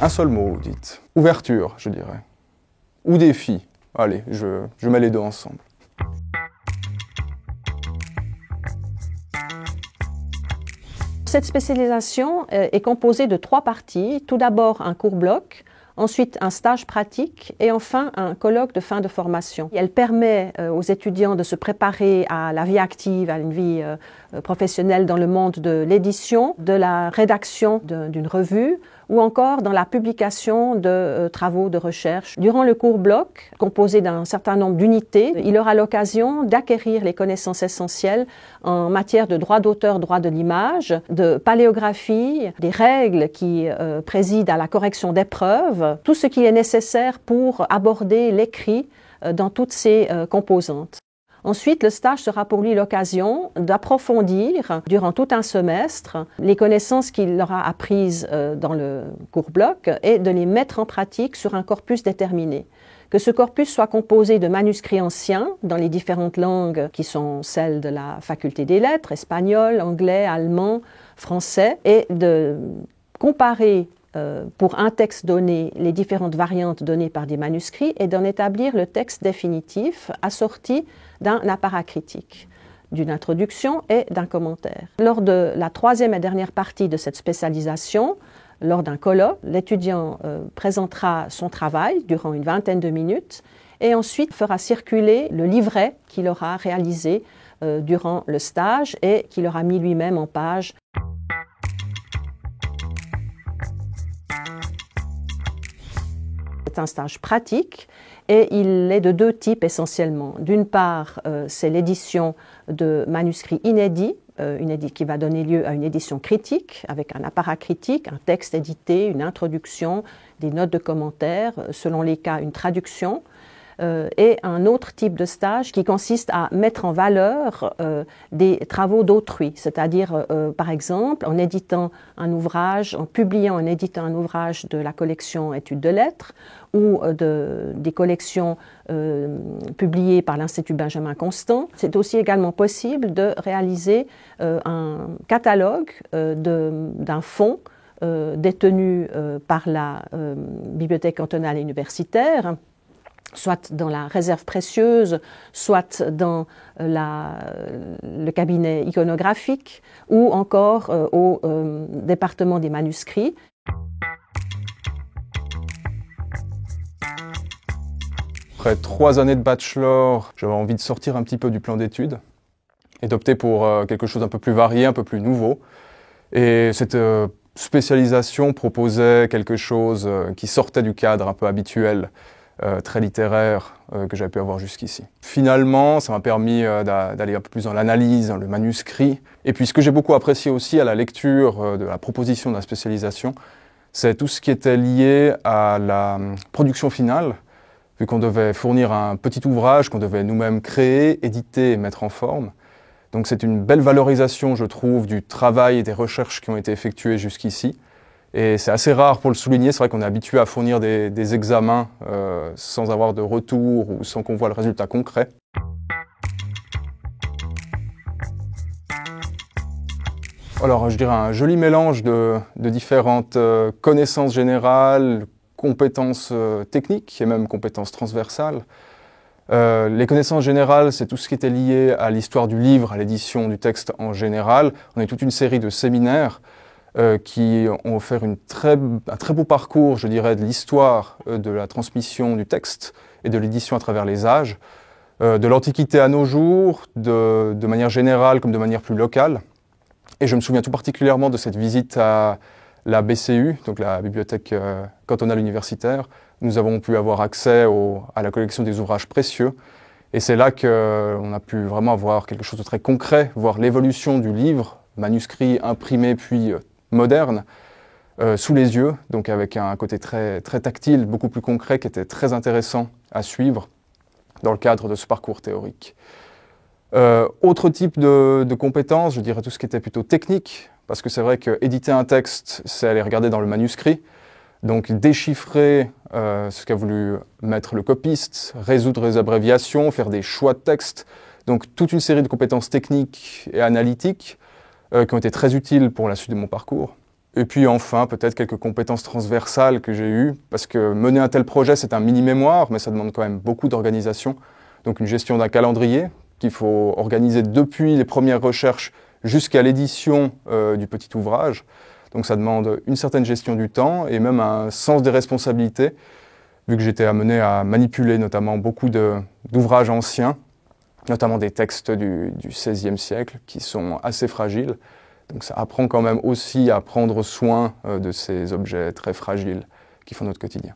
Un seul mot, vous dites. Ouverture, je dirais. Ou défi. Allez, je mets les deux ensemble. Cette spécialisation est composée de 3 parties. Tout d'abord un court bloc, ensuite un stage pratique et enfin un colloque de fin de formation. Elle permet aux étudiants de se préparer à la vie active, à une vie professionnelle dans le monde de l'édition, de la rédaction d'une revue ou encore dans la publication de travaux de recherche. Durant le court bloc, composé d'un certain nombre d'unités, il aura l'occasion d'acquérir les connaissances essentielles en matière de droit d'auteur, droit de l'image, de paléographie, des règles qui président à la correction d'épreuves, tout ce qui est nécessaire pour aborder l'écrit dans toutes ses composantes. Ensuite, le stage sera pour lui l'occasion d'approfondir durant tout un semestre les connaissances qu'il aura apprises dans le court bloc et de les mettre en pratique sur un corpus déterminé. Que ce corpus soit composé de manuscrits anciens dans les différentes langues qui sont celles de la faculté des lettres, espagnol, anglais, allemand, français, et de comparer pour un texte donné les différentes variantes données par des manuscrits et d'en établir le texte définitif assorti d'un apparat critique, d'une introduction et d'un commentaire. Lors de la 3e et dernière partie de cette spécialisation, lors d'un colloque, l'étudiant présentera son travail durant une vingtaine de minutes et ensuite fera circuler le livret qu'il aura réalisé durant le stage et qu'il aura mis lui-même en page. C'est un stage pratique et il est de 2 types essentiellement. D'une part, c'est l'édition de manuscrits inédits, qui va donner lieu à une édition critique avec un apparat critique, un texte édité, une introduction, des notes de commentaires, selon les cas une traduction. Et un autre type de stage qui consiste à mettre en valeur des travaux d'autrui, c'est-à-dire par exemple en éditant un ouvrage, en publiant, en éditant un ouvrage de la collection Études de lettres ou des collections publiées par l'Institut Benjamin Constant. C'est aussi également possible de réaliser un catalogue d'un fonds détenu par la Bibliothèque cantonale et universitaire, soit dans la réserve précieuse, soit dans le cabinet iconographique, ou encore au département des manuscrits. Après 3 années de bachelor, j'avais envie de sortir un petit peu du plan d'études et d'opter pour quelque chose un peu plus varié, un peu plus nouveau. Et cette spécialisation proposait quelque chose qui sortait du cadre un peu habituel, très littéraire que j'avais pu avoir jusqu'ici. Finalement, ça m'a permis d'aller un peu plus dans l'analyse, dans le manuscrit. Et puis ce que j'ai beaucoup apprécié aussi à la lecture de la proposition de la spécialisation, c'est tout ce qui était lié à la production finale, vu qu'on devait fournir un petit ouvrage qu'on devait nous-mêmes créer, éditer et mettre en forme. Donc c'est une belle valorisation, je trouve, du travail et des recherches qui ont été effectuées jusqu'ici. Et c'est assez rare pour le souligner, c'est vrai qu'on est habitué à fournir des examens sans avoir de retour ou sans qu'on voit le résultat concret. Alors je dirais un joli mélange de différentes connaissances générales, compétences techniques et même compétences transversales. Les connaissances générales, c'est tout ce qui était lié à l'histoire du livre, à l'édition du texte en général. On a eu toute une série de séminaires qui ont offert un très beau parcours, je dirais, de l'histoire de la transmission du texte et de l'édition à travers les âges, de l'Antiquité à nos jours, de manière générale comme de manière plus locale. Et je me souviens tout particulièrement de cette visite à la BCU, donc la Bibliothèque cantonale universitaire. Nous avons pu avoir accès à la collection des ouvrages précieux. Et c'est là qu'on a pu vraiment avoir quelque chose de très concret, voir l'évolution du livre, manuscrit, imprimé, puis moderne, sous les yeux, donc avec un côté très, très tactile, beaucoup plus concret, qui était très intéressant à suivre dans le cadre de ce parcours théorique. Autre type de compétences, je dirais tout ce qui était plutôt technique, parce que c'est vrai qu'éditer un texte, c'est aller regarder dans le manuscrit, donc déchiffrer ce qu'a voulu mettre le copiste, résoudre les abréviations, faire des choix de texte, donc toute une série de compétences techniques et analytiques qui ont été très utiles pour la suite de mon parcours. Et puis enfin, peut-être quelques compétences transversales que j'ai eues, parce que mener un tel projet, c'est un mini-mémoire, mais ça demande quand même beaucoup d'organisation. Donc une gestion d'un calendrier qu'il faut organiser depuis les premières recherches jusqu'à l'édition du petit ouvrage. Donc ça demande une certaine gestion du temps et même un sens des responsabilités, vu que j'étais amené à manipuler notamment beaucoup d'ouvrages anciens, notamment des textes du XVIe siècle qui sont assez fragiles. Donc ça apprend quand même aussi à prendre soin de ces objets très fragiles qui font notre quotidien.